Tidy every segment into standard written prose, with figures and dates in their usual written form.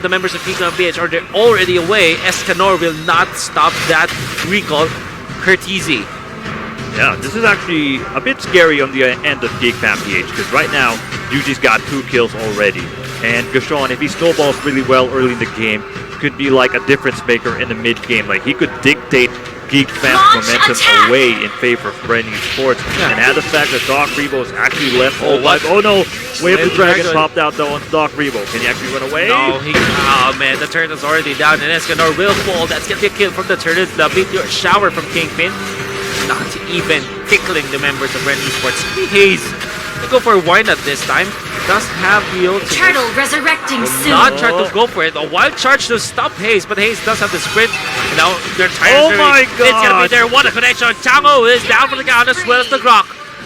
The members of Geek PH are already away. Escanor will not stop that recall. Curtizi. Yeah, this is actually a bit scary on the end of Geek PH because right now, Yuji's got 2 kills already. And Gashon, if he snowballs really well early in the game, could be like a difference maker in the mid game. Like he could dictate Geek fans' momentum away in favor of Bren Esports. Yeah. And add the fact that Doc Rebo's actually left all life. Oh no! Wave the Dragon popped out though on Doc Rebo. Can he actually run away? No, oh man, the turret is already down and Escanor will fall. That's gonna be a kill from the turret. The meteor shower from Kingpin. Not even tickling the members of Bren Esports. Hayes to go for a wind-up this time. Does have the ultimate. Turtle resurrecting soon. Not try to go for it. A wild charge to stop Hayes, but Hayes does have the sprint. And now they're trying oh my god! It's gonna be there. What a connection. Chango is down for the count as well as the Grok.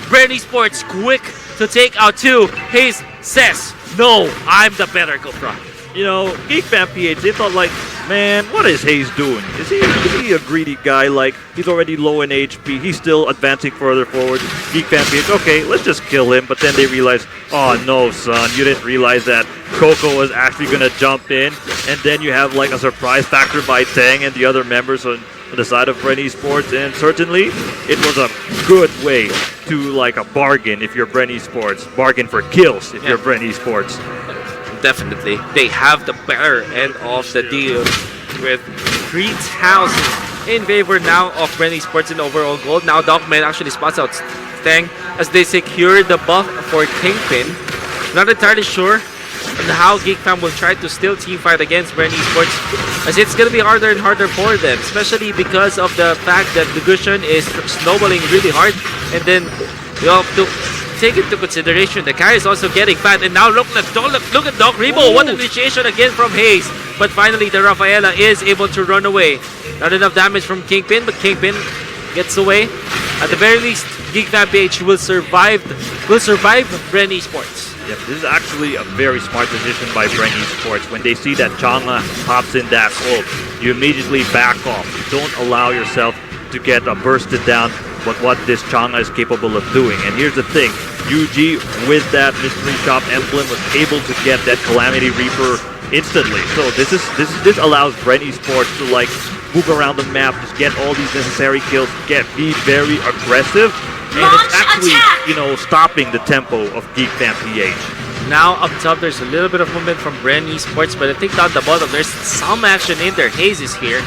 Bren Esports quick to take out 2. Hayes says, no, I'm the better Gopra. You know, Geek Fan PH, they thought like, man, what is Hayes doing? Is he a greedy guy? Like, he's already low in HP. He's still advancing further forward. Geek Fan PH, okay, let's just kill him. But then they realize, oh no, son, you didn't realize that Coco was actually going to jump in. And then you have like a surprise factor by Tang and the other members on the side of Bren Esports. And certainly, it was a good way to like a bargain if you're Bren Esports. Bargain for kills if you're Bren Esports. Definitely. They have the better end of the deal with 3,000 in favor now of Bren Esports in overall gold. Now Dogman actually spots out Stang as they secure the buff for Kingpin. Not entirely sure on how Geekfam will try to still teamfight against Bren Esports, as it's going to be harder and harder for them, especially because of the fact that the Gushan is snowballing really hard, and then you have to take into consideration the carry is also getting fat. And now look at Doc Rebo. What an initiation again from Hayes, but finally the Rafaela is able to run away. Not enough damage from Kingpin, but Kingpin gets away. At the very least, Geekfam PH will survive Bren Esports. Yep, this is actually a very smart decision by Bren Esports. When they see that Chang'e pops in that ult, you immediately back off. Don't allow yourself to get bursted down with what this Chang'e is capable of doing. And here's the thing, Yuji with that mystery shop emblem was able to get that Calamity Reaper instantly. So this allows Bren Esports to like move around the map, just get all these necessary kills, be very aggressive. And it's actually, you know, stopping the tempo of Geek Fan PH. Now up top, there's a little bit of movement from Bren Esports, but I think down the bottom, there's some action in there. Hayes is here,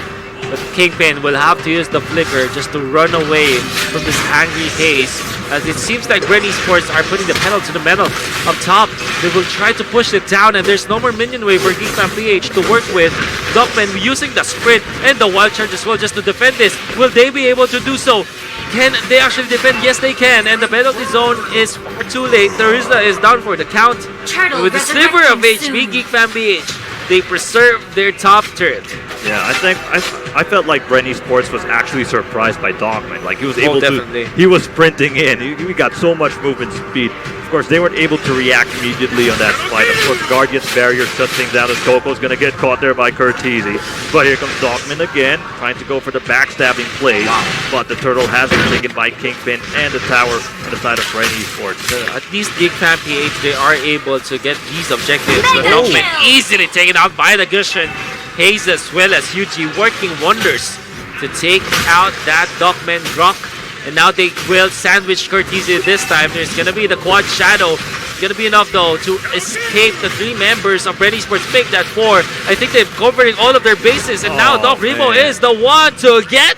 but Kingpin will have to use the flicker just to run away from this angry Hayes, as it seems like Bren Esports are putting the pedal to the metal. Up top, they will try to push it down, and there's no more minion wave for Geek Fan PH to work with. Dogman using the sprint and the wild charge as well just to defend this. Will they be able to do so? Can they actually defend? Yes, they can. And the penalty zone is far too late. Teresa is down for the count. Turtle with a sliver of HP, Geek Fan PH, they preserve their top turret. Yeah, I felt like Bren Esports was actually surprised by Dogman. Like he was able to, he was sprinting in. He got so much movement speed. Of course, they weren't able to react immediately on that fight. Of course, Guardian's barrier shuts things out as Coco's going to get caught there by Curtizi. But here comes Dogman again, trying to go for the backstabbing play. Wow. But the turtle has been taken by Kingpin and the tower on the side of Bren Esports. At least Geek Fan PH, they are able to get these objectives. But Dogman easily taken out by the Gushan. Hayes as well as Yuji working wonders to take out that Dogman Grok. And now they will sandwich Curtizi this time. There's going to be the quad shadow. It's going to be enough though to escape the 3 members of Bren Esports. Make that 4. I think they're covering all of their bases. And now Doc Rebo is the one to get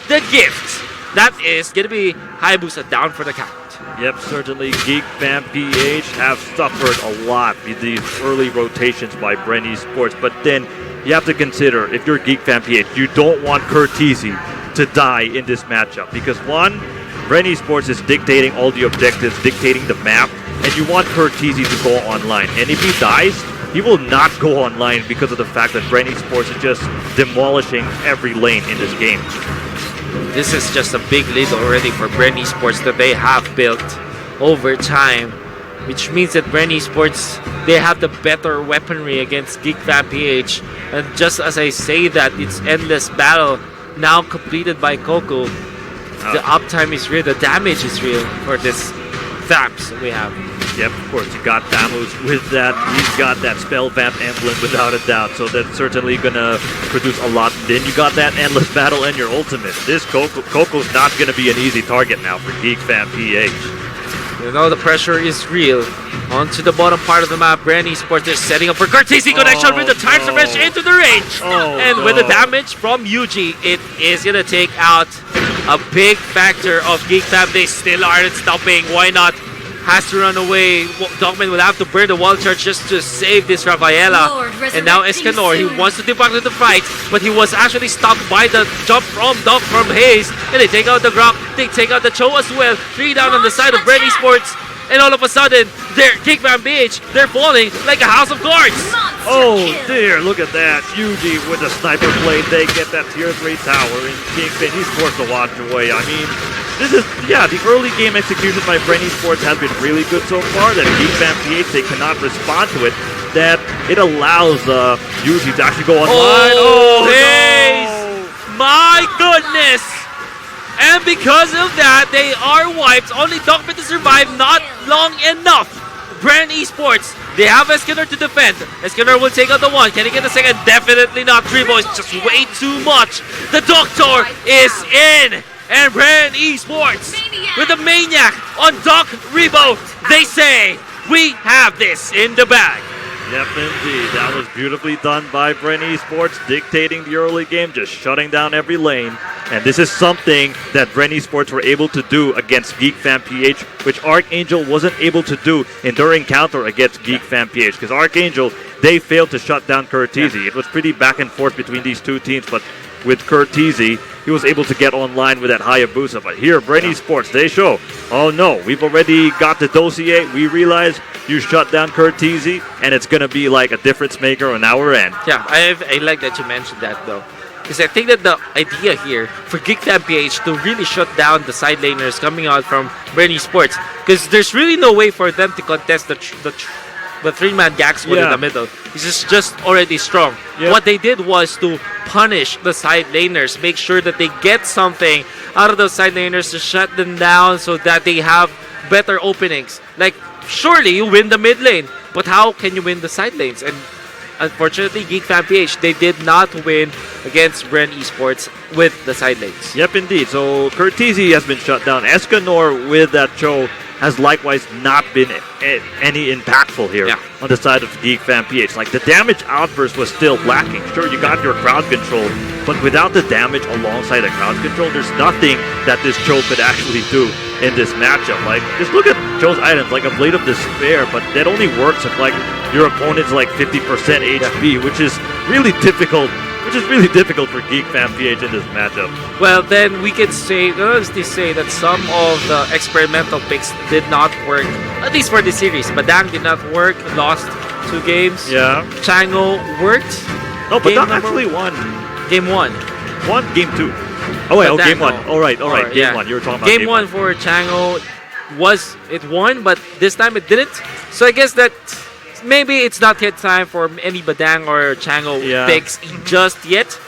the gift. That is going to be Hayabusa down for the count. Yep, certainly Geek Fan PH have suffered a lot with these early rotations by Bren Esports. But then you have to consider, if you're Geek Fan PH, you don't want Curtizi to die in this matchup, because one, Bren Esports is dictating all the objectives, dictating the map, and you want Curtizi to go online. And if he dies, he will not go online because of the fact that Bren Esports is just demolishing every lane in this game. This is just a big lead already for Bren Esports that they have built over time, which means that Bren Esports, they have the better weaponry against Geek Fan PH. And just as I say that, it's endless battle now completed by Coco. The uptime is real, the damage is real for this Thaps we have. Yep, of course, you got Thamus with that. He's got that Spell Vamp emblem without a doubt, so that's certainly gonna produce a lot. Then you got that Endless Battle and your ultimate. This Coco's not gonna be an easy target now for Geek Fam PH. You know the pressure is real. Onto the bottom part of the map, Brand Esports is setting up for Cartesian connection with the time surge into the range. And with the damage from Yuji, it is gonna take out a big factor of Geek Fam. They still aren't stopping. Why not? Has to run away. Dogman will have to burn the wall charge just to save this Rafaela. And now Escanor, he wants to debug to the fight, but he was actually stopped by the jump from Hayes. And they take out the Grok, they take out the Cho as well. 3 down on the side of Brand Esports. And all of a sudden, they're Geek Fam BH, they're falling like a house of cards. Oh dear, look at that. Yuji with the sniper blade, they get that tier 3 tower, and Geek Fam, he's forced to watch away. I mean, this is, yeah, the early game execution by Brand Esports has been really good so far. That Geek Fam PH, they cannot respond to it. That it allows Yuji to actually go online. Oh, Hayes! No. My goodness! And because of that, they are wiped. Only Dogman to survive, not long enough. Brand Esports, they have Escanor to defend. Escanor will take out the one. Can he get the second? Definitely not. Tribo is just way too much. The Doctor is in. And Brand Esports with the Maniac on Doc Rebo. They say, we have this in the bag. Yep, indeed. That was beautifully done by Brand Esports, dictating the early game, just shutting down every lane. And this is something that Brand Esports were able to do against Geek Fam PH, which Arkangel wasn't able to do in their encounter against Geek Fam PH. Because Arkangel, they failed to shut down Curtizi. It was pretty back and forth between these two teams, but with Curtizi, he was able to get online with that Hayabusa. But here, Brand Esports, they show, oh no, we've already got the dossier. We realize you shut down Curtizi, and it's going to be like a difference maker on our end. Yeah, I like that you mentioned that, though. Because I think that the idea here for Geek Fam PH to really shut down the side laners coming out from Brand Esports, because there's really no way for them to contest the 3-man Gax in the middle. He's just already strong. Yep. What they did was to punish the side laners, make sure that they get something out of those side laners to shut them down so that they have better openings. Like, surely you win the mid lane, but how can you win the side lanes? And unfortunately, Geek Fam PH, they did not win against Brand Esports with the side lanes. Yep, indeed. So Curtizi has been shut down. Escanor with that Cho has likewise not been any impactful here on the side of Geek Fam PH. Like, the damage outburst was still lacking. Sure, you got your crowd control, but without the damage alongside the crowd control, there's nothing that this Cho could actually do in this matchup. Like, just look at Cho's items, like a Blade of Despair, but that only works if, like, your opponent's like 50% HP, which is really difficult. For Geek Fam PH in this matchup. Well, then we can say, honestly say that some of the experimental picks did not work, at least for this series. Badang did not work, lost 2 games. Yeah. Chango worked. No, Badang actually won. Game 1. Won game 2. Oh, wait, game 1. All right. Game 1. You were talking about game 1 for Chango it won, but this time it didn't. So I guess that maybe it's not yet time for any Badang or Chango picks just yet.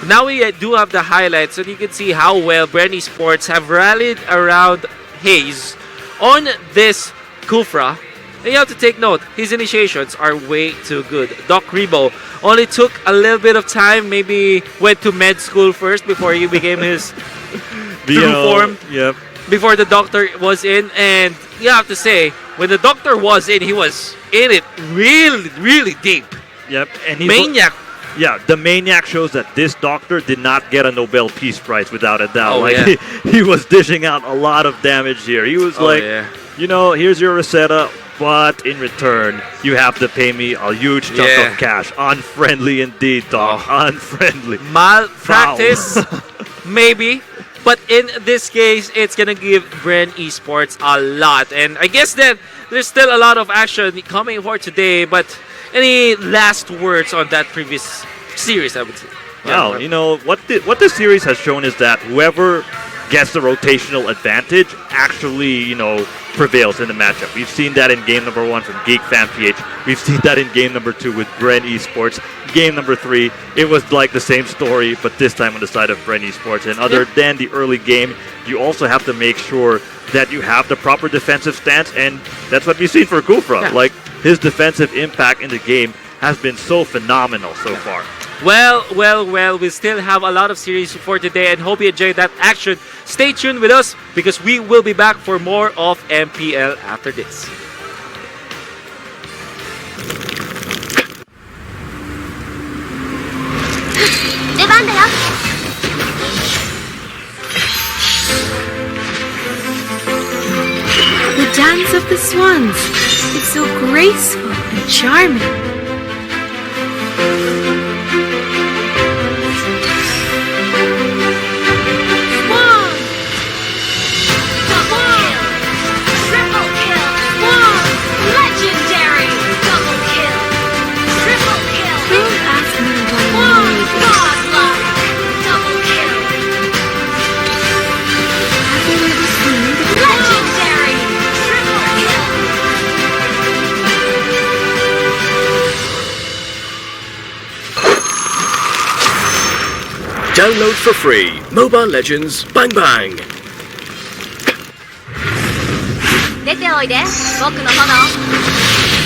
Now we do have the highlights, so you can see how well Brand Esports have rallied around Hayes on this Kufra. And you have to take note, his initiations are way too good. Doc Rebo only took a little bit of time, maybe went to med school first before he became his true form. Yep. Before the Doctor was in, and you have to say, when the Doctor was in, he was in it really, really deep. Yep, and he's Maniac. Yeah, the Maniac shows that this Doctor did not get a Nobel Peace Prize without a doubt. He was dishing out a lot of damage here. He was you know, here's your Rosetta, but in return, you have to pay me a huge chunk of cash. Unfriendly indeed, dog. Unfriendly. Malpractice, maybe. But in this case, it's going to give Brand Esports a lot. And I guess that there's still a lot of action coming for today. But any last words on that previous series, I would say? Well, you know, what this series has shown is that whoever gets the rotational advantage actually, prevails in the matchup. We've seen that in game number 1 from Geek Fan PH. We've seen that in game number 2 with Bren Esports. Game number 3, it was like the same story, but this time on the side of Bren Esports. And other than the early game, you also have to make sure that you have the proper defensive stance, and that's what we've seen for Kufra. Yeah. Like, his defensive impact in the game has been so phenomenal so far. Well, we still have a lot of series for today and hope you enjoyed that action. Stay tuned with us because we will be back for more of MPL after this. The dance of the swans. It's so graceful and charming. Download for free Mobile Legends Bang Bang. 出ておいで僕の炎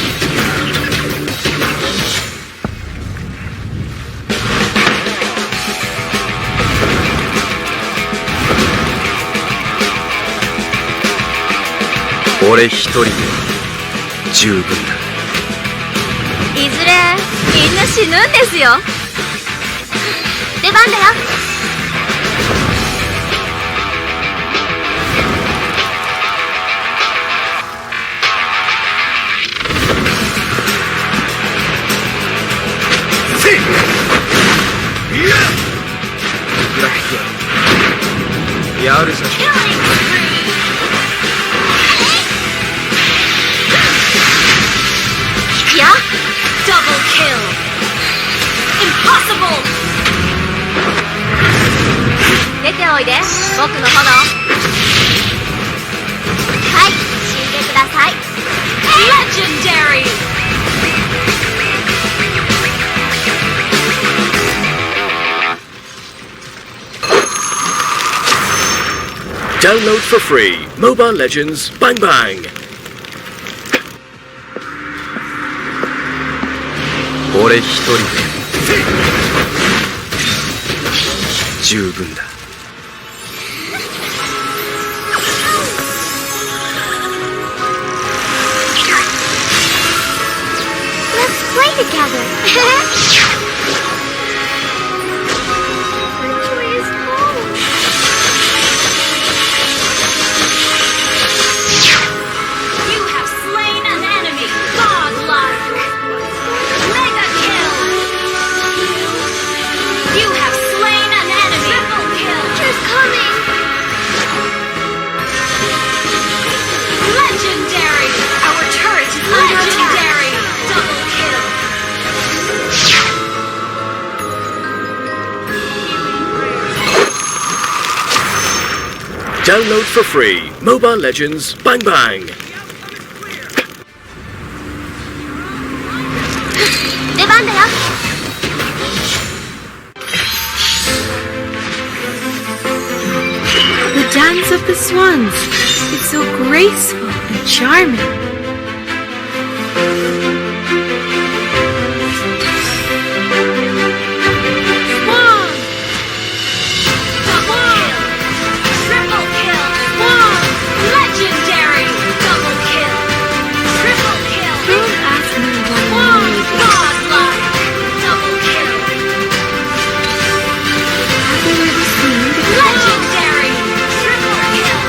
俺一人で十分だ。いずれみんな死ぬんですよ出番だよやるさし引くよ Double kill Impossible 出ておいで僕の炎はい死んでください Legendary Download for free Mobile Legends Bang Bang. 俺一人で十分だ。Let's play together Please home You have slain an enemy Godlike Mega kill You have slain an enemy Triple kill She's coming Legendary Our turret is legendary Double kill Download for free Mobile Legends Bang Bang. 出番だよ The dance of the swans. It's so graceful and charming. Triple kill Legendary Double kill Triple kill Don't ask me why. Godlike Double kill Have you ever seen the Legendary Triple kill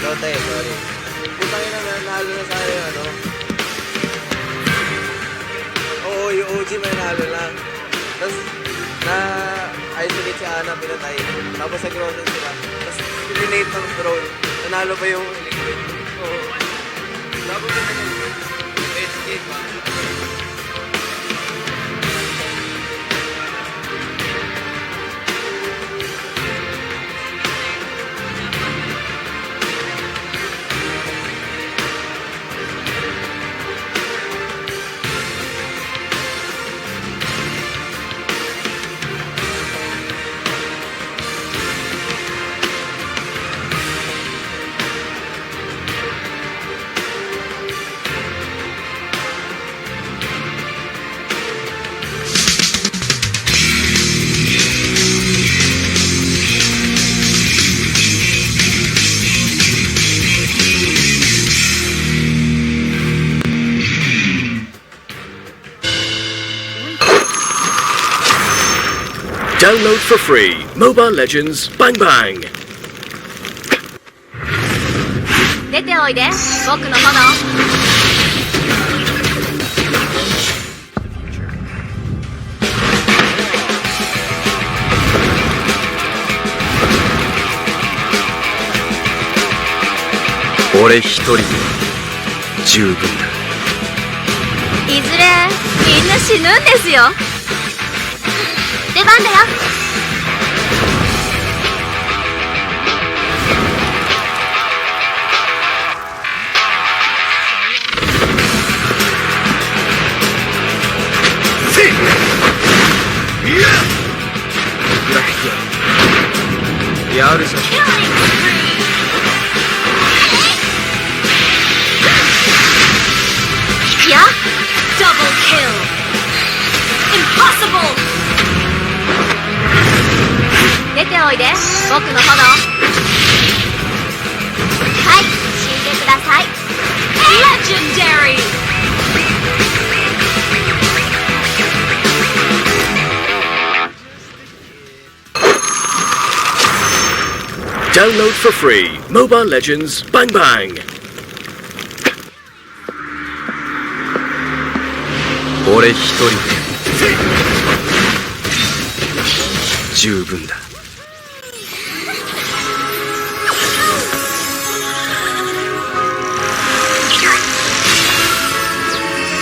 Dota eh, sorry. Putang ina, nanalo na tayo, ano? Oo, yung OG may nalo lang. Tapos, na-isolate si Ana, pinatay. Tapos nag-rosen sila. Tapos, pilinate ng drone. Nanalo pa yung liquid. Oo. Tapos, edge ba? Download for free Mobile Legends Bang Bang. 出ておいで僕の炎。俺一人で十分だ。いずれみんな死ぬんですよ。出番だよ。やるぞ。いくよ。Double kill. Impossible. 出ておいで僕の炎。はい、死んでください。Legendary. Download for free Mobile Legends Bang Bang. 俺一人で十分だ。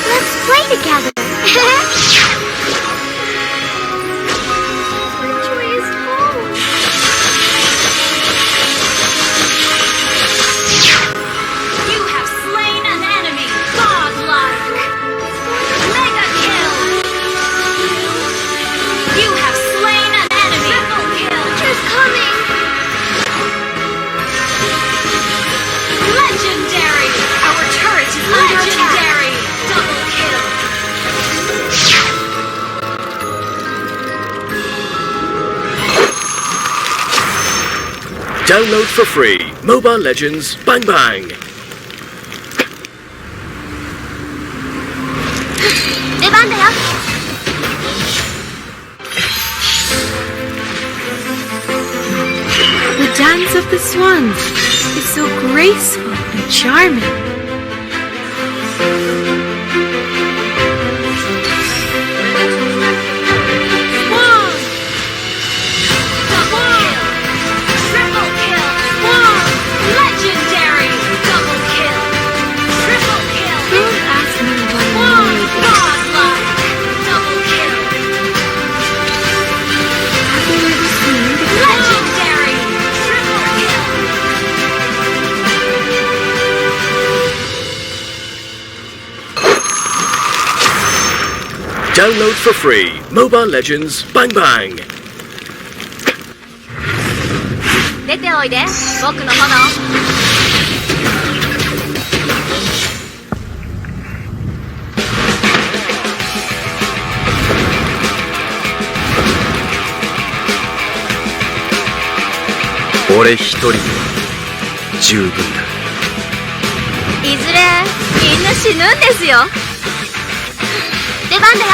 Let's play together. Joy's home. You have slain an enemy. Godlike. Mega kill. You have slain an enemy. Triple kill. It's coming. Legendary. Our turret is legendary. Double kill. Download for free Mobile Legends Bang Bang. 出番だよ。The dance of the swans is so graceful and charming. Double kill. Triple kill. Legendary. Double kill. Triple kill. Don't ask me why I know this. Godlike. Double kill. Have you ever seen the Legendary. Triple kill. Download for free Mobile Legends Bang Bang. 出ておいで僕の炎。俺一人で十分だ。いずれみんな死ぬんですよ。出番だよ。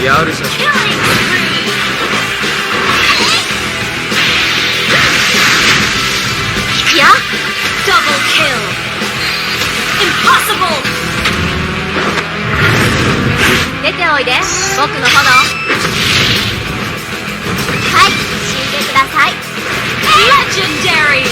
やるさし いや Double kill Impossible 出ておいで僕の炎はい死んでください Legendary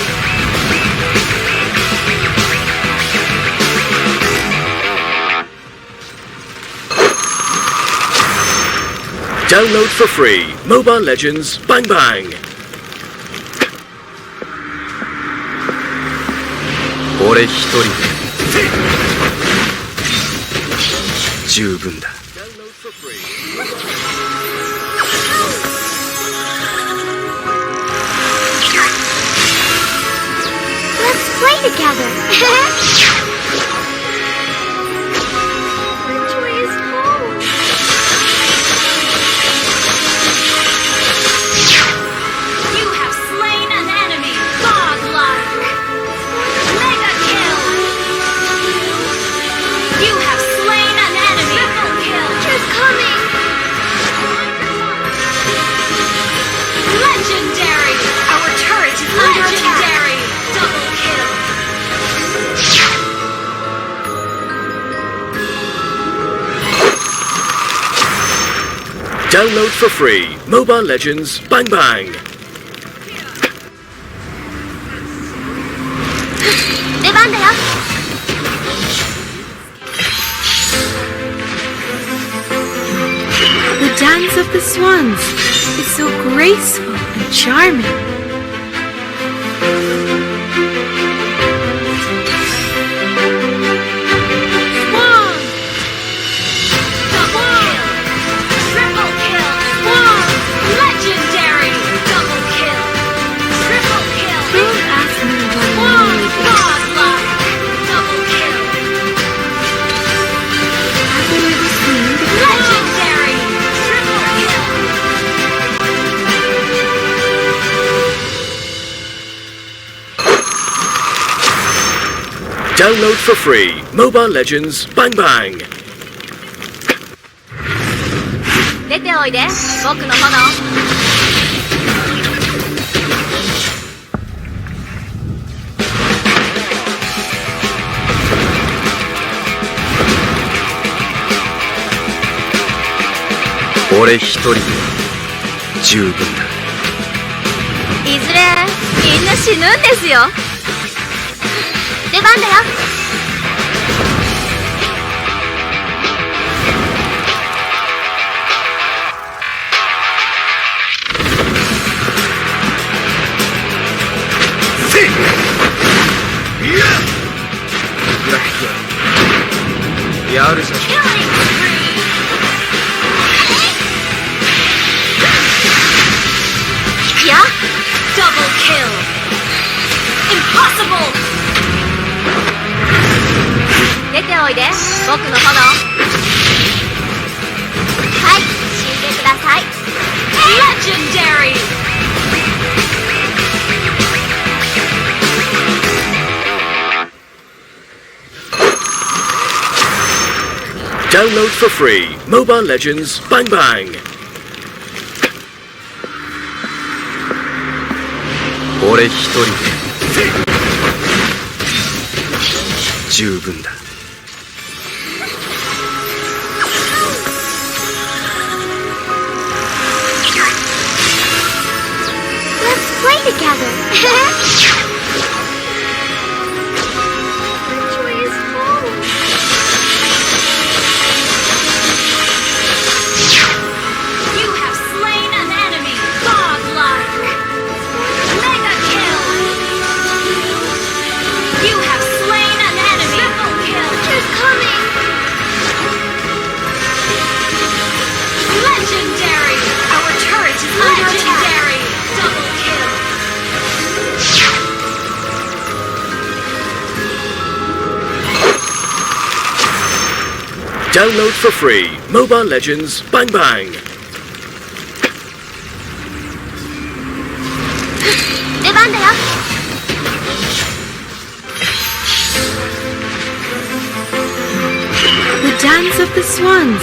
Download for free. Mobile Legends Bang Bang. 俺一人で十分だ。Download for free. Let's play together Joy is home You have slain an enemy Godlike Mega kill You have slain an enemy Triple kill Just coming Legendary Our turret is legendary Double kill Download for free. Mobile Legends Bang Bang. 出番だよ The dance of the swans. It's so graceful and charming. Swan Double kill Triple kill Swan Legendary Double kill Triple kill Don't ask me why I Swan made this. Godlike Double kill Have you ever seen the Legendary Triple kill Download for free. Mobile Legends Bang Bang. 出ておいで僕の炎俺一人で十分だ。いずれみんな死ぬんですよ出番だよやるさし いくよ Double kill Impossible 出ておいで僕の炎はい死んでください Legendary Download for free. Mobile Legends Bang Bang. 俺一人で十分だ。Let's play together Joy is home You have slain an enemy Godlike Mega kill You have slain an enemy Triple kill Just coming Legendary Our turret is legendary Double kill Download for free. Mobile Legends Bang Bang. 出番だよ The dance of the swans.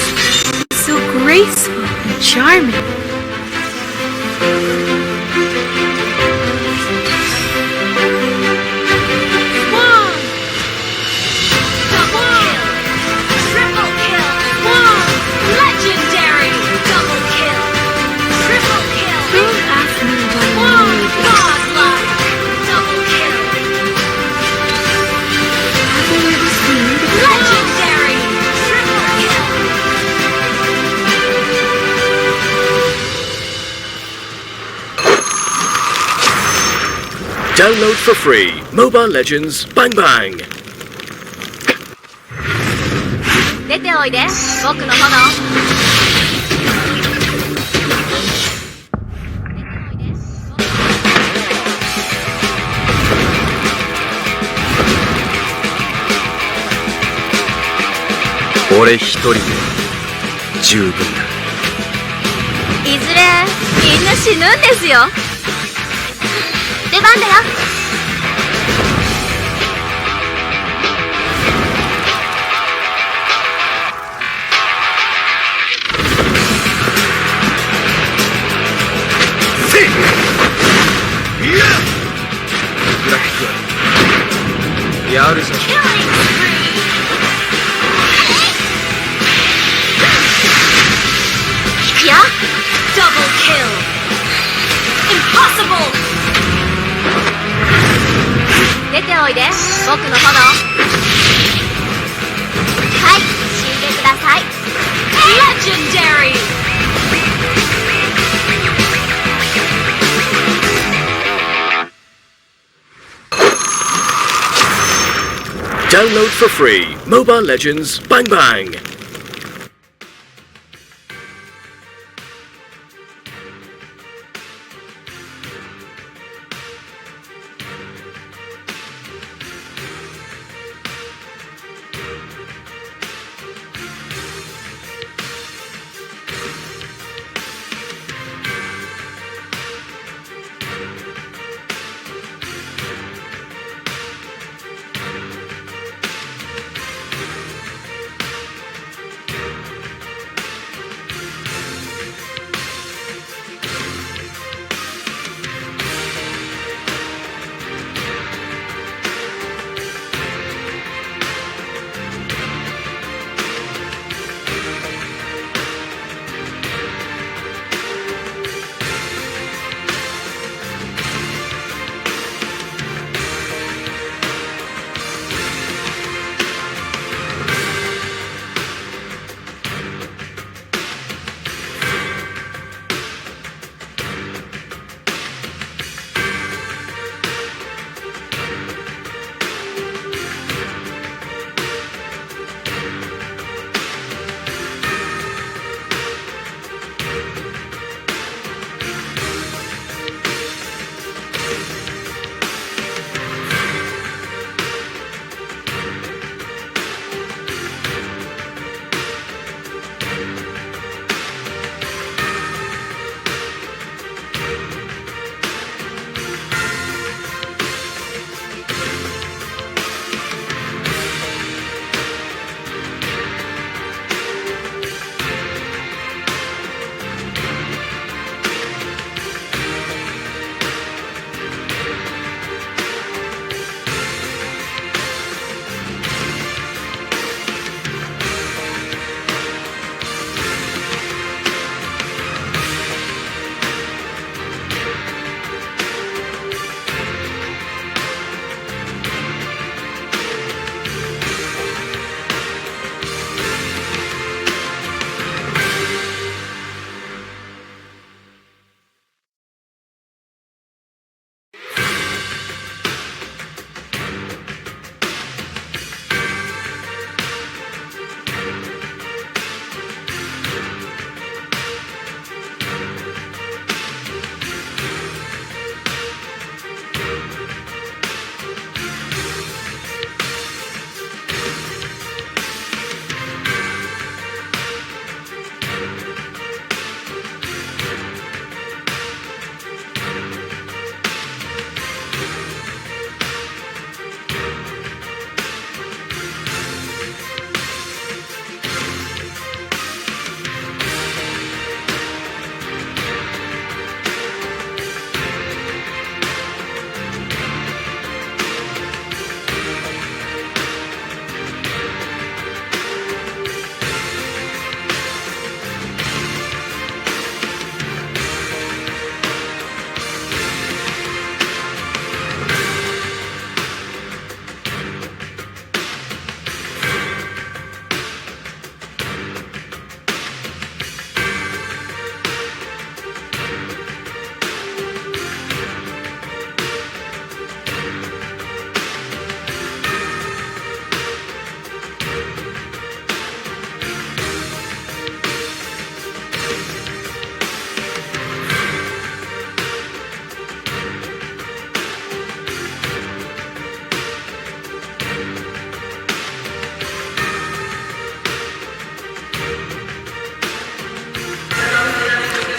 It's so graceful charming. Swan! Double kill. Triple kill. Swan! Legendary. Double kill. Triple kill. Don't ask me why I know this. Godlike. Double kill. Have you ever seen the Legendary. Triple kill. Download for free. Mobile Legends Bang Bang. 出ておいで、僕の炎。俺一人で十分だ。いずれみんな死ぬんですよ。出番だよ。やるぞ。引くよ。Double kill. Impossible. 出ておいで、僕の炎。はい、死んでください。Legendary. Download for free. Mobile Legends Bang Bang.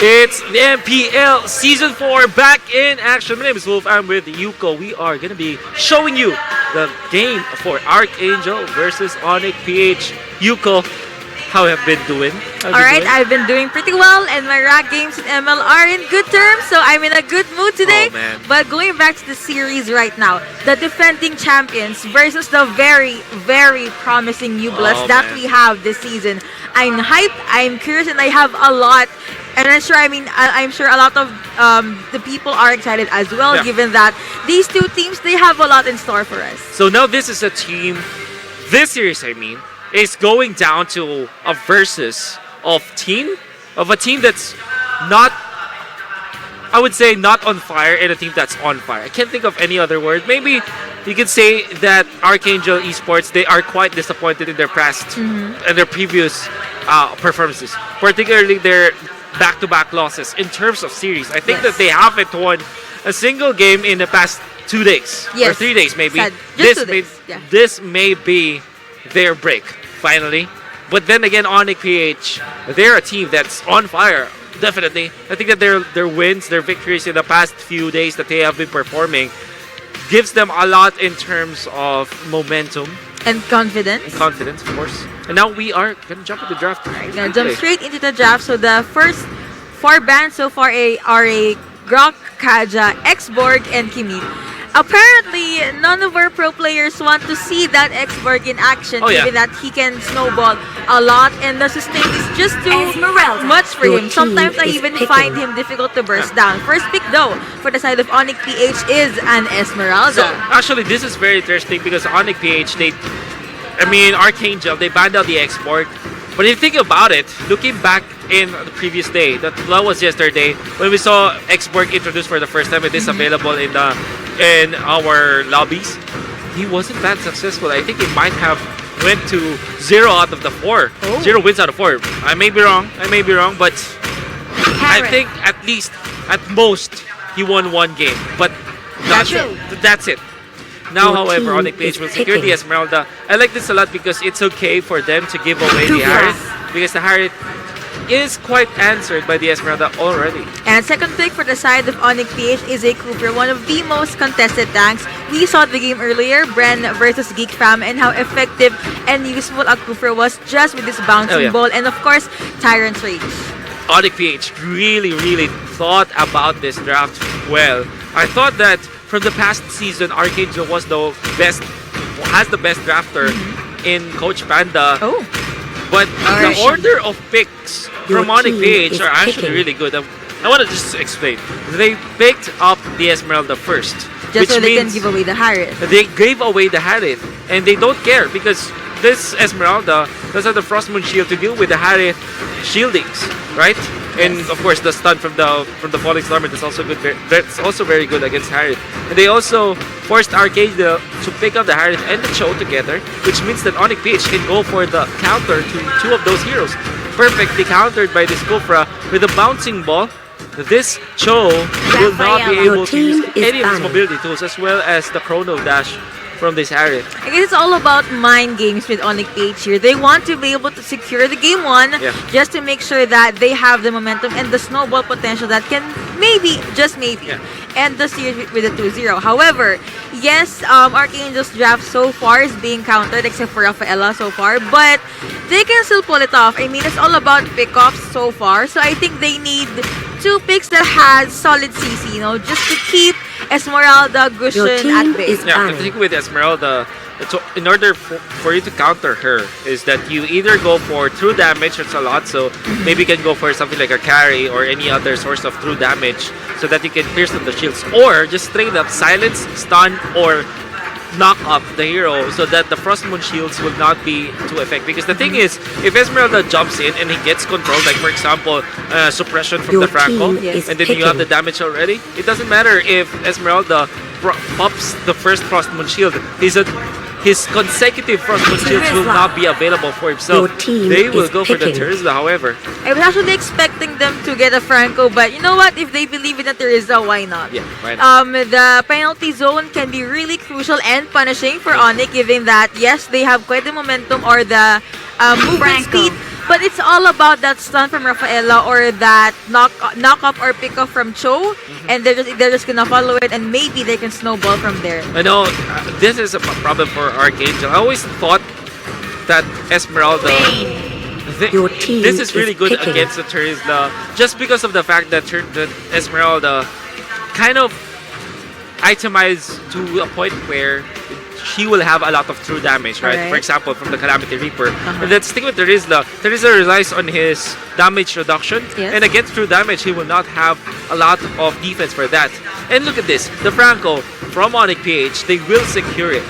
It's the MPL Season 4 back in action. My name is Wolf. I'm with Yuko. We are going to be showing you the game for Arkangel versus Onic PH. Yuko, how have you been doing? Alright, I've been doing pretty well, and my rack games in ML are in good terms, so I'm in a good mood today. Oh, man. But going back to the series right now, the defending champions versus the very, very promising new bloods Oh, that man. we have this season. I'm hyped, I'm curious, and I have a lot. And I'm sure a lot of the people are excited as well, Yeah. given that these two teams, they have a lot in store for us. So now this is a team, this series is going down to a versus of a team that's not, I would say, not on fire, and a team that's on fire. I can't think of any other word. Maybe you could say that Arkangel esports, they are quite disappointed in their past and their previous performances, particularly their back-to-back losses in terms of series. I think that they haven't won a single game in the past 2 days or Yes. 3 days, maybe. Sad. Just 2 days, yeah. This may be their break finally. But then again, Onic PH, they're a team that's on fire. Definitely, I think that their wins, their victories in the past few days that they have been performing, gives them a lot in terms of momentum And confidence. and confidence, of course. And now we are gonna jump into the draft. Gonna jump straight into the draft. So the first 4 bans so far are a Grok, Kaja, Xborg, and Kimi. Apparently, none of our pro players want to see that Xborg in action, Oh, yeah. given that he can snowball a lot, and the sustain is just too Esmeralda. much for Your him. Sometimes I team is even picking. find him difficult to burst down. First pick though, for the side of Onic PH is an Esmeralda. So actually, this is very interesting because Onic PH, Arkangel, they banned out the export. But if you think about it, looking back in the previous day, that was yesterday, when we saw Xborg introduced for the first time, it is available in our lobbies. He wasn't that successful. I think he might have went to 0 out of the 4. 0 wins out of 4. I may be wrong, but I think at most he won 1 game. But that's it. Now, Your however, team Onic PH is will secure the picking. Esmeralda. I like this a lot because it's okay for them to give away the Good Harriet, pass. because the Harriet is quite answered by the Esmeralda already. And second pick for the side of Onic PH is a Cooper, one of the most contested tanks. We saw the game earlier, Bren versus Geek Fam, and how effective and useful a Cooper was just with this bouncing Oh, yeah. ball, and of course, Tyrant's Rage. Onic PH really thought about this draft well. I thought that from the past season, Arkangel has the best drafter in Coach Panda. Oh, But the Alright. order of picks Your from Onic team PH is are actually picking. really good. I want to just explain. They picked up the Esmeralda first, just which so they can means give away the Harriet. they gave away the Harriet, and they don't care because this Esmeralda does have the Frostmoon shield to deal with the Harriet shieldings, right? And of course, the stun from the Falling Stormer is also good. That's also very good against Harriet. And they also forced Arkangel to pick up the Harriet and the Cho together, which means that Onic PH can go for the counter to 2 of those heroes. Perfectly countered by this Kufra with a bouncing ball. This Cho will not be able Your to use team is any of his banned. mobility tools, as well as the Chrono Dash from this Harriet. I guess it's all about mind games with Onic PH here. They want to be able to secure the game 1 Yeah. just to make sure that they have the momentum and the snowball potential that can maybe, just maybe, Yeah. end the series with a 2-0. However, yes, Arkangel's draft so far is being countered except for Rafaela so far, but they can still pull it off. I mean, it's all about pickoffs so far, so I think they need 2 picks that has solid CC, just to keep Esmeralda, Your Gushin team at bay. is Yeah, the thing with Esmeralda, so in order for you to counter her, is that you either go for true damage, it's a lot, so maybe you can go for something like a carry or any other source of true damage so that you can pierce them the shields, or just straight up silence, stun, or knock up the hero so that the Frostmoon shields will not be too effective. Because the thing is, if Esmeralda jumps in and he gets control, like for example, suppression from Your the Franco, team is and then you have the picking. damage already, it doesn't matter if Esmeralda pops the first Frostmoon shield. His consecutive Frostmoon shields will not be available for himself. Your team They will is go for the picking. Terizla, however. I was actually expecting them to get a Franco, but you know what? If they believe in the Terizla, why not? Yeah, why not? The penalty zone can be really crucial and punishing for Onic, given that yes, they have quite the momentum or the movement Franco. speed, But it's all about that stun from Rafaela or that knock up or pick off from Cho, and they're just gonna follow it, and maybe they can snowball from there. I know this is a problem for Arkangel. I always thought that Esmeralda. Your team This is really is good picking. against the Terizla, just because of the fact that that Esmeralda kind of itemized to a point where she will have a lot of true damage, right? Alright. For example, from the Calamity Reaper. And let's stick with Terizla. Terizla relies on his damage reduction, Yes. and against true damage, he will not have a lot of defense for that. And look at this, the Franco from Onic PH, they will secure it.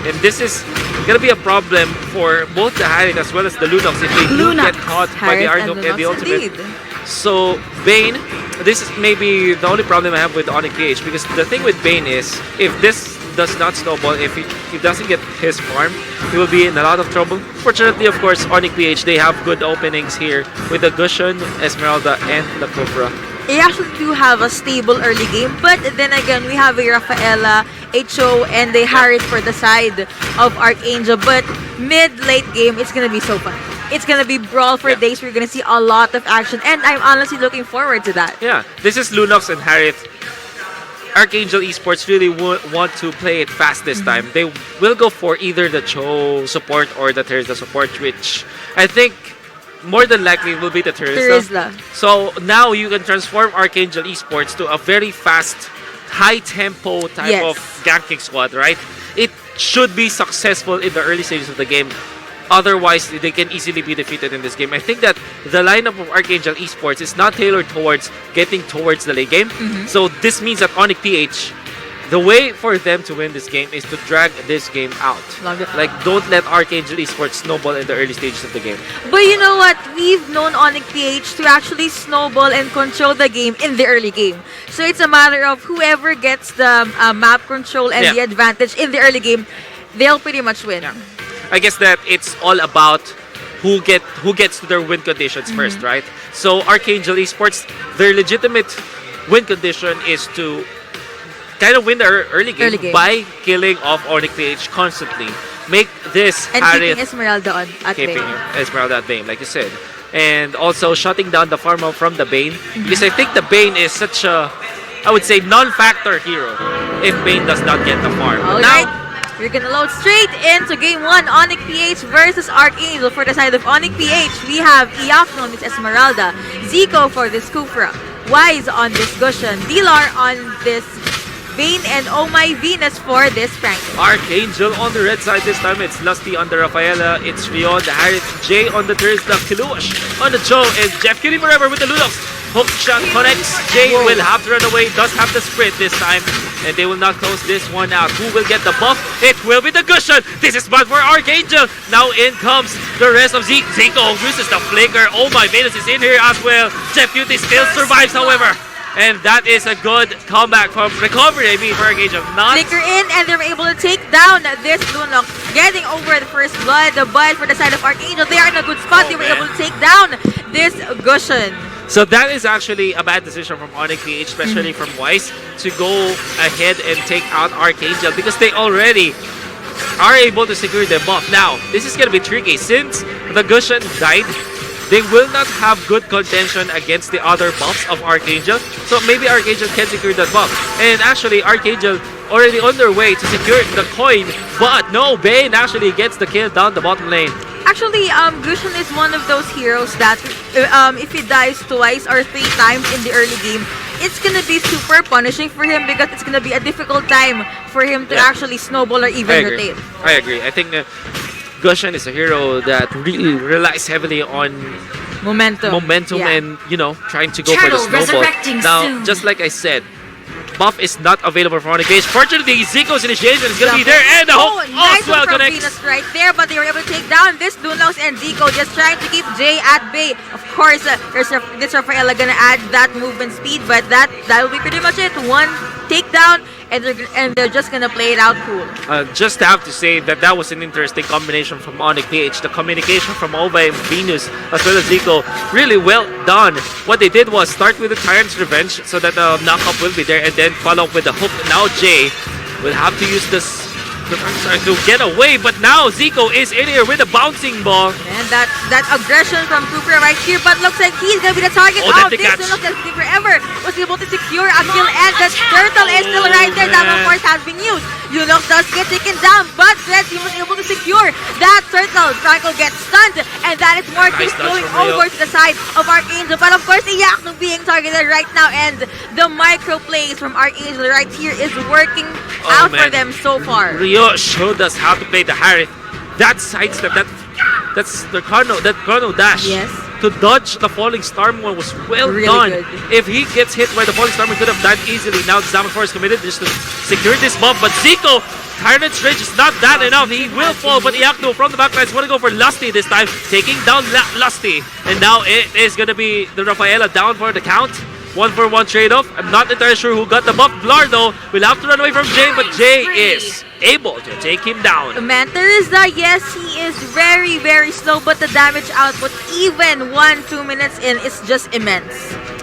And this is gonna be a problem for both the Harriet as well as the Lunox if they do Lunox, get caught by the Harriet and Arnold and the Lunox, ultimate. indeed. So Bane, this is maybe the only problem I have with Onic PH, because the thing with Bane is if this does not snowball, if he doesn't get his farm, he will be in a lot of trouble. Fortunately, of course, Onic PH, they have good openings here with the Gushen, Esmeralda, and the Cobra. They actually do have a stable early game, but then again, we have a Rafaela, HO, and a Harriet for the side of Arkangel. But mid-late game, it's gonna be so fun. It's gonna be brawl for days. We're gonna see a lot of action, and I'm honestly looking forward to that. Yeah, this is Lunox and Harriet. Arkangel Esports really want to play it fast this time. They will go for either the Cho support or the Terizla support, which I think more than likely will be the Terizla. So now you can transform Arkangel Esports to a very fast, high tempo type Yes. of ganking squad, right? It should be successful in the early stages of the game. Otherwise, they can easily be defeated in this game. I think that the lineup of Arkangel Esports is not tailored towards getting towards the late game. So this means that Onic PH, the way for them to win this game is to drag this game out. Like, don't let Arkangel Esports snowball in the early stages of the game. But you know what? We've known Onic PH to actually snowball and control the game in the early game. So it's a matter of whoever gets the map control and Yeah. the advantage in the early game, they'll pretty much win. Yeah. I guess that it's all about who gets to their win conditions first, right? So Arkangel Esports, their legitimate win condition is to kind of win the early game, Early game. by killing off Onic PH constantly. Make this And Harriet keeping Esmeralda on at bay. keeping Esmeralda at Bane, like you said. And also shutting down the farm out from the Bane. Because I think the Bane is such a, I would say, non-factor hero if Bane does not get the farm. Alright, we're gonna load straight into game 1, Onic PH versus Arkangel. For the side of Onic PH, we have Iakno, Miss Esmeralda, Zico for this Kufra, Wise on this Gushen, Dilar on this Vayne, and Oh My Venus for this Frank. Arkangel on the red side this time. It's Lusty on the Rafaela. It's Rion, the Harriet, Jay on the Terizla, Kiluash on the Joe, and Jeff Cutie forever with the Lunox. Hook shot connects. Jay will have to run away. Does have the sprint this time. And they will not close this one out. Who will get the buff? It will be the Gushen. This is bad for Arkangel. Now in comes the rest of Zeke. Zico uses the flicker. Oh My Venus is in here as well. Jeff Cutie still survives, however. And that is a good comeback from recovery, I mean, for Arkangel. Not Flicker in, and they're able to take down this Lunox, getting over the first blood. But for the side of Arkangel, they are in a good spot. They were able to take down this Gushen. So that is actually a bad decision from Onic PH, especially from Wise, to go ahead and take out Arkangel because they already are able to secure the buff. Now, this is going to be tricky since the Gushen died. They will not have good contention against the other buffs of Arkangel. So maybe Arkangel can secure that buff. And actually, Arkangel already on their way to secure the coin. But no, Bane actually gets the kill down the bottom lane. Actually, Gushen is one of those heroes that if he dies twice or 3 times in the early game, it's gonna be super punishing for him because it's gonna be a difficult time for him to actually snowball or even rotate. I agree. I think Gushen is a hero that really relies heavily on momentum Yeah. and, you know, trying to go for the snowball. Now, just like I said, buff is not available for Onic PH. Fortunately, Zico's initiation is going to be there, and the hook nice as well one from connects. Venus right there, but they were able to take down this Lunox and Zico, just trying to keep Jay at bay. Of course, this Rafaela gonna add that movement speed, but that will be pretty much it. One takedown, and they're just gonna play it out cool. Just have to say that that was an interesting combination from Onic PH. The communication from Ova and Venus as well as Zico, really well done. What they did was start with the Tyrant's Revenge so that the knockup will be there and then follow up with the hook. Now Jay will have to use this trying to get away, but now Zico is in here with a bouncing ball. And that aggression from Cooper right here, but looks like he's gonna be the target. Oh, Oh, that's the this catch. one looks like forever was able to secure a kill, and the turtle is still right there. That of man. course has been used. Yunox does get taken down, but Red Team was able to secure that turtle. Franco gets stunned, and that is more Nice kills dodge going from Rio. over to the side of Arkangel. But of course, Iyakno being targeted right now, and the micro plays from Arkangel right here is working out for man. them so far. Rio showed us how to play the Harith. That sidestep, that's the chrono dash. Yes. To dodge the falling storm one was well Really done. good. If he gets hit by the falling storm, he could have died easily. Now Zaman Force committed just to secure this bomb, but Zico, Tyrant's Rage is not that enough. He will fall, but Iakno from the backlines want to go for Lusty this time, taking down Lusty. And now it is going to be the Rafaela down for the count. 1-for-1 trade-off. I'm not entirely sure who got the buff. Blar though will have to run away from Jay, but Jay is able to take him down. Manter is yes, he is very, very slow, but the damage output, even 1-2 minutes in, is just immense.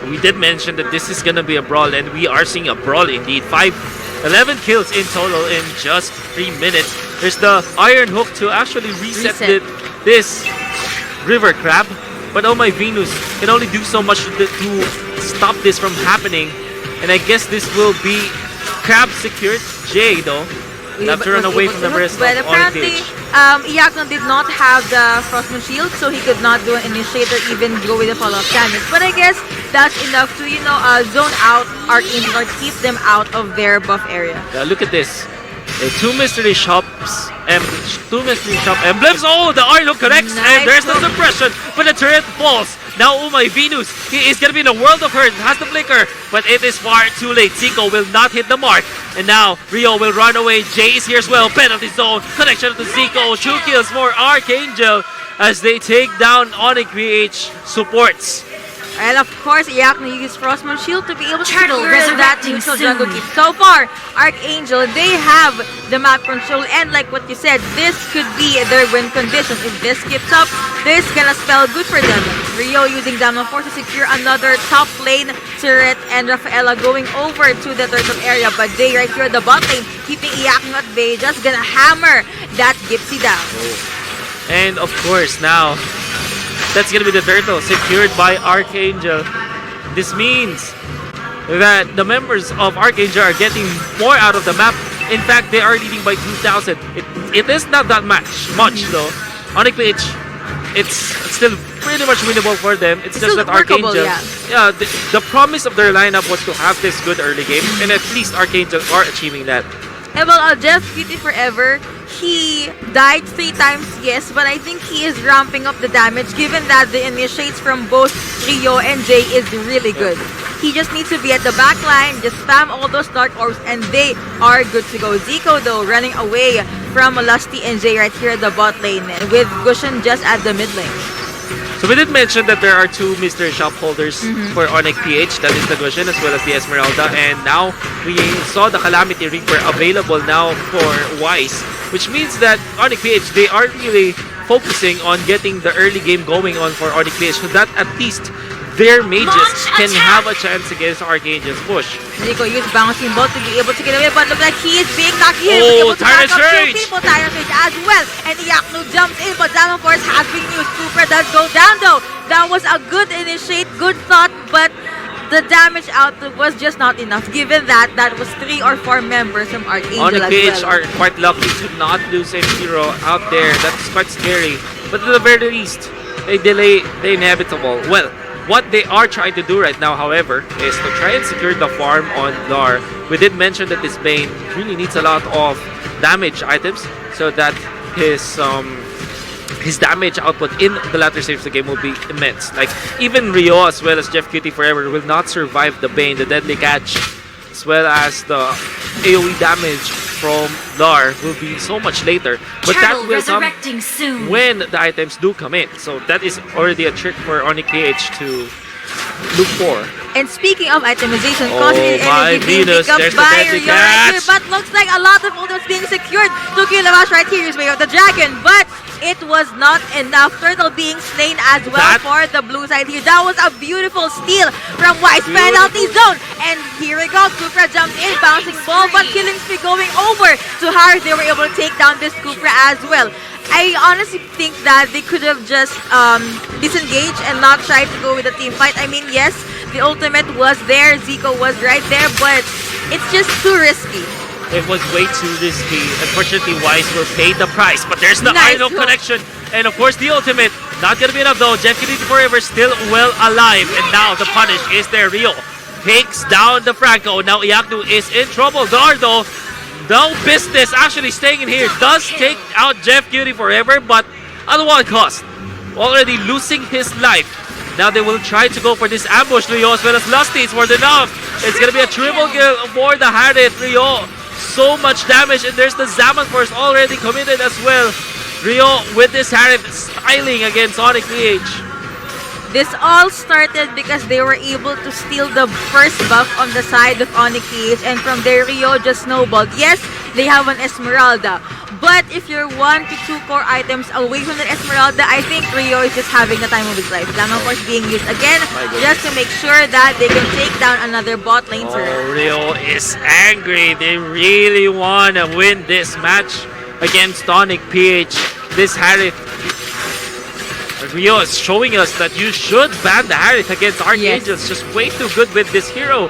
We did mention that this is gonna be a brawl, and we are seeing a brawl indeed. 11 kills in total in just 3 minutes. There's the Iron Hook to actually reset. This River Crab, but oh my Venus can only do so much to stop this from happening. And I guess this will be Crab secured. Jay though will have to run away from the rest But of apparently, Onic. Iyakno did not have the Frostman Shield, so he could not do an initiator, even go with the follow-up damage. But I guess that's enough to, zone out Arkangel or keep them out of their buff area. Look at this. Two mystery shops and two mystery shop emblems. Oh, the Iron Hook connects, Nice and there's the hook. suppression, but the turret falls. Now, oh my Venus, he is gonna be in a world of hurt. Has the flicker, but it is far too late. Zico will not hit the mark, and now Rio will run away. Jay is here as well. Penalty zone connection to Zico. 2 kills for Arkangel as they take down Onic PH supports. And of course, Iyakno used Frostman Shield to be able to Turtle secure that resurrecting neutral soon. jungle keep. So far, Arkangel, they have the map control, and like what you said, this could be their win condition. If this keeps up, this gonna spell good for them. Rio using Diamond Force to secure another top lane turret, and Rafaela going over to the turtle area, but they right here at the bot lane, keeping Iyakno at bay, just gonna hammer that Gypsy down. And of course, now that's gonna be the turtle secured by Arkangel. This means that the members of Arkangel are getting more out of the map. In fact, they are leading by 2,000. It is not that much though. Onic PH, it's still pretty much winnable for them. It's just still that workable, Arkangel, yeah. the promise of their lineup was to have this good early game, and at least Arkangel are achieving that. And well, Jeff Beauty Forever, he died 3 times, yes, but I think he is ramping up the damage given that the initiates from both Rio and Jay is really good. He just needs to be at the back line, just spam all those dark orbs, and they are good to go. Zico, though, running away from Lusty and Jay right here at the bot lane, with Gushan just at the mid lane. So we did mention that there are 2 mystery shop holders for Onic PH, that is the Gushin as well as the Esmeralda, and now we saw the Calamity Reaper available now for Wise, which means that Onic PH, they are really focusing on getting the early game going on for Onic PH so that at least their mages can have a chance against Arkangel's push. Zico used Bouncing Ball to be able to get away, but look like he is being knocked. He is Oh, able to back Tyrant's up 2 Rage! people. Tyrant's Rage as well. And Iyakno jumps in, but Diamond Force has been used. Cooper does go down though. That was a good initiate, good thought, but the damage output was just not enough, given that that was 3 or 4 members from Arkangel Onic as PH well. are quite lucky to not lose a hero out there. That's quite scary. But at the very least, they delay the inevitable. Well, what they are trying to do right now, however, is to try and secure the farm on Lar. We did mention that this Bane really needs a lot of damage items so that his damage output in the latter stages of the game will be immense. Like, even Rio as well as Jeff Cutie Forever will not survive the Bane, the Deadly Catch, as well as the AoE damage from Lar will be so much later. But that Turtle will come resurrecting soon. when the items do come in. So that is already a trick for Onic PH to look for. And speaking of itemization, Oh constantly my energy being Venus, picked up there's the by deadly Rio right here, catch. but looks like a lot of ultimates being secured. Tuki Lavash right here is way of the dragon, but it was not enough. Turtle being slain as well That- for the blue side here. That was a beautiful steal from Wise. Penalty zone. And here we go. Cupra jumps in, bouncing ball, but killing spree going over to Harris. They were able to take down this Cupra as well. I honestly think that they could have just disengaged and not tried to go with a team fight. I mean, yes, the ultimate was there, Zico was right there, but it's just too risky. It was way too risky. Unfortunately, Wise will pay the price, but there's the Nice idle hook. connection. And of course, the ultimate. Not gonna be enough though. Jeff Kennedy Forever still well alive. And now the punish is there. Rio takes down the Franco. Now Iaknu is in trouble. Dardo, no business actually staying in here. Does take out Jeff Kennedy Forever, but at what cost? Already losing his life. Now they will try to go for this ambush. Rio as well as Lusty. It's more than enough. It's gonna be a triple kill for the Harriet. Rio, so much damage, and there's the Zaman Force already committed as well. Rio with this Harriet styling against Onic PH. This all started because they were able to steal the first buff on the side of Onic PH, and from there Rio just snowballed. Yes, they have an Esmeralda, but if you're 1 to 2 core items away from the Esmeralda, I think Rio is just having the time of his life. Zaman Force being used again just to make sure that they can take down another bot lane turret. Oh, Rio is angry. They really want to win this match against Onic PH. This Harriet. Rio is showing us that you should ban the Harriet against Archangels. Just way too good with this hero.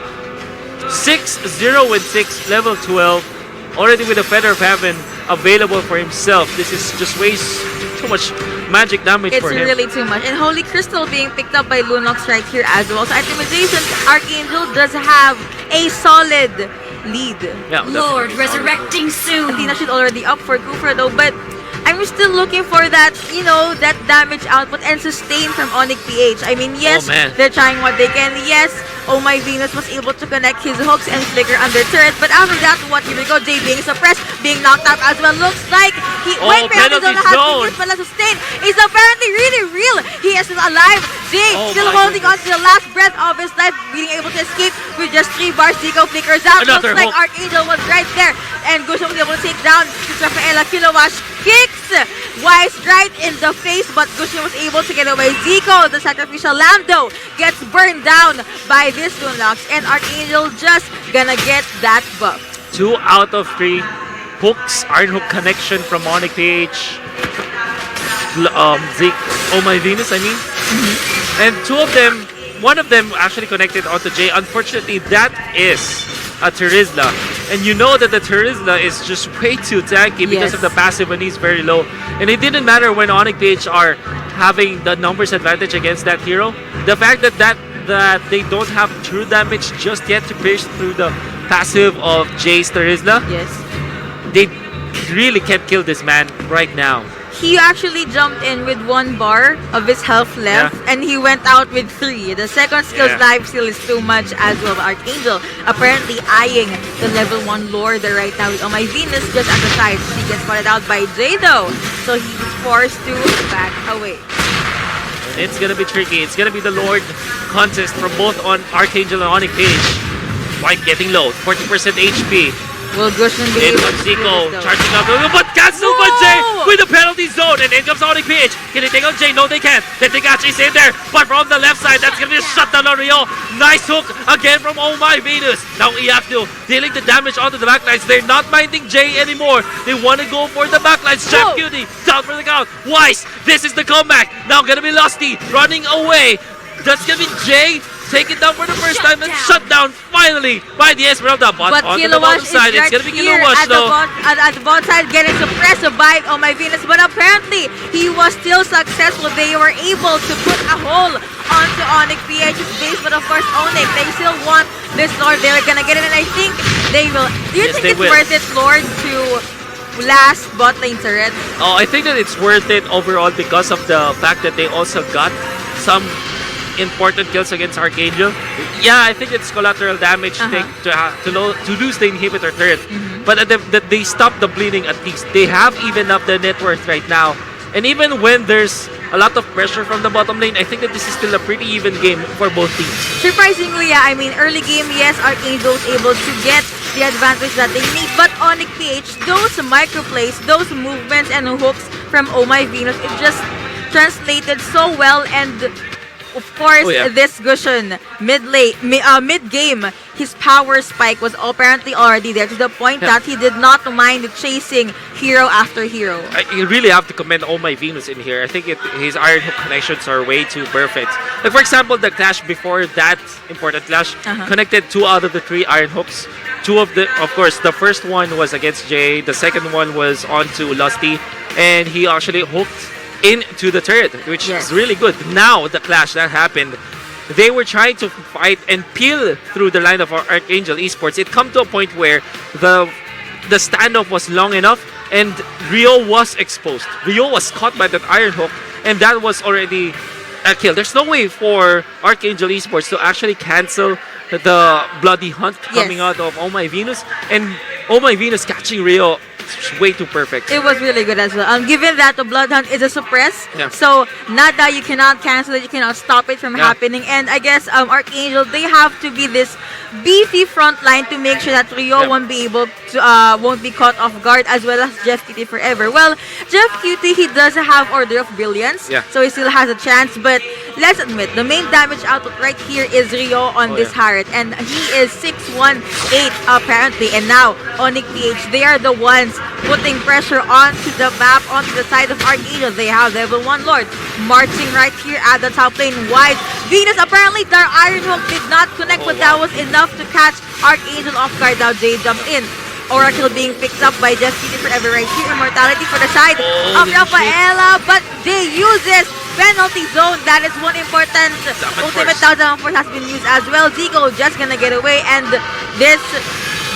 6-0 and 6, level 12. Already with a Feather of Heaven available for himself. This is just way too much magic damage It's for him. really too much. And Holy Crystal being picked up by Lunox right here as well. So itemization, Arkangel does have a solid lead. Yeah, Lord, definitely. resurrecting soon. Athena should already up for Kufra though, but I'm still looking for that, you know, that damage output and sustain from Onic PH. I mean, yes, Oh, man. they're trying what they can. Yes, Oh My Venus was able to connect his hooks and flicker under turret. But after that, what? Here we go. Jay being suppressed, being knocked out as well. Looks like he went penalty zone penalty has zone. been used, but sustain is apparently really real. He is still alive. Jay Oh still my holding on to the last breath of his life, being able to escape with just 3 bars. Zico flickers out. Another Looks like hook. Arkangel was right there, and Gushon was able to take down Rafaela. Kilowash kicks Wise right in the face, but Gushon was able to get away. Zico, the sacrificial lamb though, gets burned down by this Lunox, and Arkangel just gonna get that buff. 2 out of 3 hooks, iron hook connection from Onic PH. Zeke, Oh My Venus, I mean. And 2 of them, one of them actually connected onto Jay. Unfortunately, that is a Terizla. And you know that the Terizla is just way too tanky because Yes. of the passive when he's very low. And it didn't matter when Onic PH are having the numbers advantage against that hero. The fact that they don't have true damage just yet to pierce through the passive of Jay's Terizla, Yes. they really can't kill this man right now. He actually jumped in with 1 bar of his health left, and he went out with 3. The second skill's Yeah. life steal is too much as well. Arkangel apparently eyeing the level 1 Lord right now with Oh My Venus just at the side. She gets spotted out by Jay though, so he's forced to back away. It's gonna be tricky. It's gonna be the Lord contest from both on Arkangel and Onic PH. White getting low, 40% HP. Will Gushon be In able comes to do Zico, this though? charging up, but cancelled by Jay Whoa! with the penalty zone, and in comes Onic PH. Can they take out Jay? No, they can't. The Tegachi's in there, but from the left side, that's gonna be a shutdown on Rio. Nice hook again from Oh My Venus. Now Iaknu dealing the damage onto the backlines. They're not minding Jay anymore. They want to go for the backlines. Jeff Whoa! Cutie down for the count. Wise, this is the comeback. Now gonna be Lusty running away. That's gonna be Jay taken down for the first time and shut down finally by the Esmeralda. But on the bottom Kilowash is side, it's right gonna be here Kilowash at the, though. at the bot side, getting suppressed by Oh My Venus, but apparently he was still successful. They were able to put a hole onto Onic PH's base, but of course Onic, they still want this Lord. They're gonna get it, and I think they will. Do you Yes, think they it's will. worth it, Lord, to last bot lane turret? Oh, I think that it's worth it overall because of the fact that they also got some important kills against Arkangel. Yeah, I think it's collateral damage to lose the inhibitor turret. But that they stop the bleeding at least. They have even up the net worth right now. And even when there's a lot of pressure from the bottom lane, I think that this is still a pretty even game for both teams. Surprisingly, yeah, I mean, early game, yes, Arkangel was able to get the advantage that they need, but Onic PH, those microplays, those movements and hooks from Oh My Venus. It just translated so well, and of course, Oh, yeah. this Gushin mid-game, his power spike was apparently already there to the point Yeah. that he did not mind chasing hero after hero. You really have to commend Oh My Venus in here. I think his Iron Hook connections are way too perfect. Like for example, the clash before that important clash connected 2 out of the 3 Iron Hooks. Of course, the first one was against Jay. The second one was onto Lusty, and he actually hooked into the turret, which is really good. Now the clash that happened, they were trying to fight and peel through the line of our Arkangel Esports. It come to a point where the standoff was long enough, and Rio was exposed. Rio was caught by that Iron Hook, and that was already a kill. There's no way for Arkangel Esports to actually cancel the bloody hunt coming out of Oh My Venus, and Oh My Venus catching Rio. It's way too perfect. It was really good as well. Given that the Blood Hunt is a suppress, Yeah. so not that you cannot cancel it, you cannot stop it from happening. And I guess Arkangel, they have to be this beefy front line to make sure that Rio won't be able to won't be caught off guard, as well as Jeff Kitty forever. Well, Jeff Kitty, he does have Order of Brilliance, so he still has a chance. But let's admit, the main damage output right here is Rio on this Harriet, and he is 618 apparently. And now Onic PH, they are the ones putting pressure onto the map, onto the side of Arkangel. They have level 1 Lord marching right here at the top lane wide. Venus, apparently their Iron Hook did not connect, but that was enough to catch Arkangel off guard. Now Jay jumped in. Oracle being picked up by Jeff Kitty forever right here. Immortality for the side of Rafaela, but Jay uses penalty zone. That is one important ultimate down force has been used as well. Zico just gonna get away, and this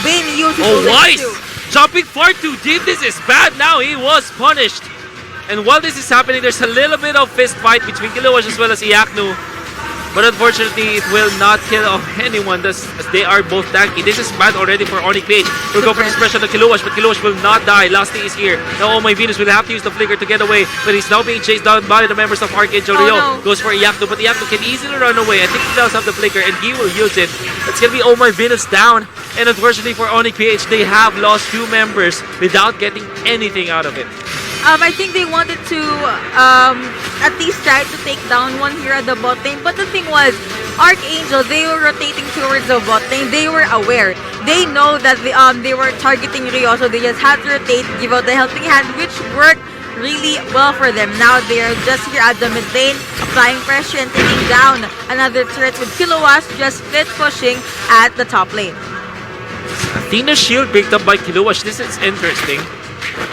being used Wise! Jumping far too deep. This is bad. Now he was punished. And while this is happening, there's a little bit of fist fight between Kilowash as well as Iaknu. But unfortunately, it will not kill off anyone as they are both tanky. This is bad already for Onic Page. We'll go for this pressure to Kilowash, but Kilowash will not die. Lusty is here. Now, Oh My Venus will have to use the flicker to get away, but he's now being chased down by the members of Arkangel. Rio goes for Iaknu, but Iaknu can easily run away. I think he does have the flicker, and he will use it. It's gonna be Oh My Venus down. And unfortunately for Onic PH, they have lost 2 members without getting anything out of it. I think they wanted to at least try to take down one here at the bot lane. But the thing was, Arkangel, they were rotating towards the bot lane. They were aware. They know that they were targeting Rio, so they just had to rotate, give out the helping hand, which worked really well for them. Now they are just here at the mid lane, applying pressure and taking down another turret with Kilowatt just split pushing at the top lane. Athena's shield picked up by Kilowash. This is interesting.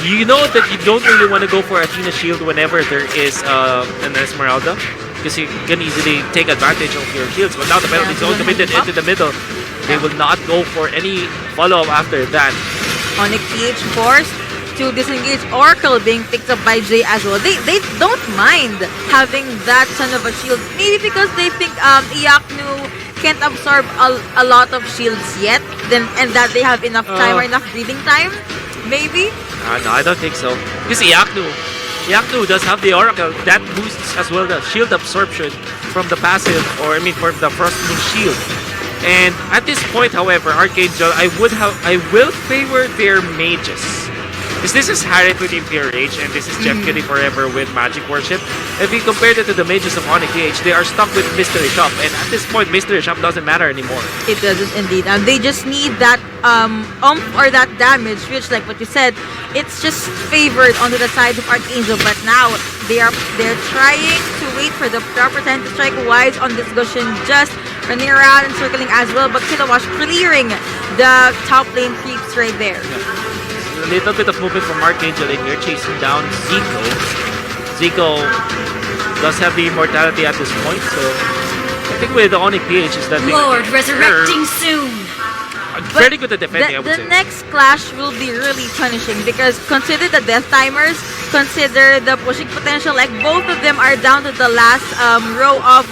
You know that you don't really want to go for Athena's shield whenever there is an Esmeralda, because you can easily take advantage of your shields. But now the penalty zone committed into the middle. They will not go for any follow-up after that. Onic PH forced to disengage. Oracle being picked up by Jay as well. They don't mind having that son of a shield. Maybe because they think Iaknu can't absorb a lot of shields yet, and that they have enough time or enough breathing time. Maybe? No, I don't think so. Because Iaknu does have the Oracle. That boosts as well the shield absorption from the passive, or I mean from the Frostmoon shield. And at this point, however, Arkangel, I will favor their mages. Because this is Harriet with Imperial Rage, and this is Jeff Kitty Forever with Magic Worship. If you compare it to the mages of Onic PH, they are stuck with Mystery Shop, and at this point, Mystery Shop doesn't matter anymore. It doesn't indeed. They just need that or that damage, which, like what you said, it's just favored onto the side of Arkangel. But now they're trying to wait for the proper time to strike wise on this Gushin, just running around and circling as well. But Kilowatt clearing the top lane creeps right there. A little bit of movement from Arkangel in here, chasing down Zico. Zico does have the immortality at this point, so I think with the Onic PH is that Lord resurrecting soon. Very good at defending, I would The say. next clash will be really punishing, because consider the death timers, consider the pushing potential. Like, both of them are down to the last row of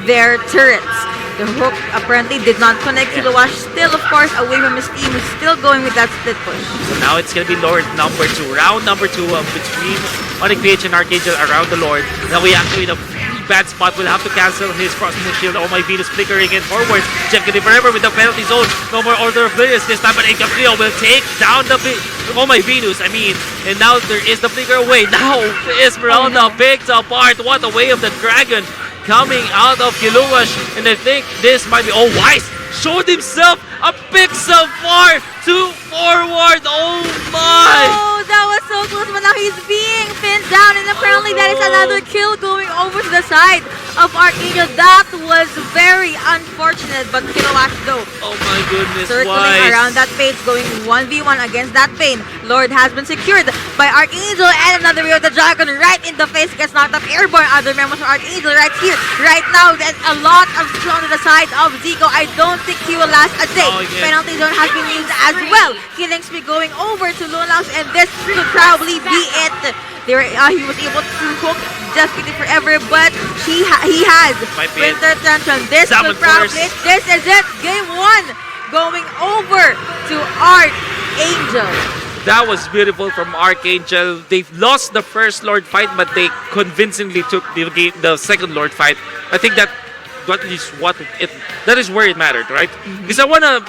their turrets. The hook apparently did not connect to the wash. Still, of course, away from his team, is still going with that split push. So now it's going to be Lord number 2. Round number 2 between Onic PH and Arkangel around the Lord. Now we actually in a very bad spot. Will have to cancel his crossbow shield. Oh my Venus flickering in forwards. Jeff getting forever with the penalty zone. No more order of players this time, but Arkangel will take down the oh my Venus. I mean, and now there is the flicker away. Now Esmeralda picked apart. What a way of the dragon coming out of Kiluash, and I think this might be. Oh, Wise showed himself a pixel far to forward. Oh my! Oh, that was so close, but now he's being pinned down, and apparently that is another kill going over to the side of Arkangel. That was very unfortunate, but Kilowatt though Oh my goodness, circling Wise. around that Pain, going 1v1 against that Pain. Lord has been secured by Arkangel, and another Rio the Dragon right in the face, gets knocked up airborne. Other members of Arkangel right here, right now. There's a lot of skill on the side of Zico. I don't think he will last a day. Oh, yeah. Penalty zone has been used as well. Killing Spree going over to Lunalax, and this could probably be it. There, he was able to hook Just Kitty forever, but he has Might be it. Winter Tantrum. This Salmon could probably Force. this is it. Game 1 going over to Arkangel. That was beautiful from Arkangel. They've lost the first Lord fight, but they convincingly took the second Lord fight. I think that is where it mattered, right? Because I wanna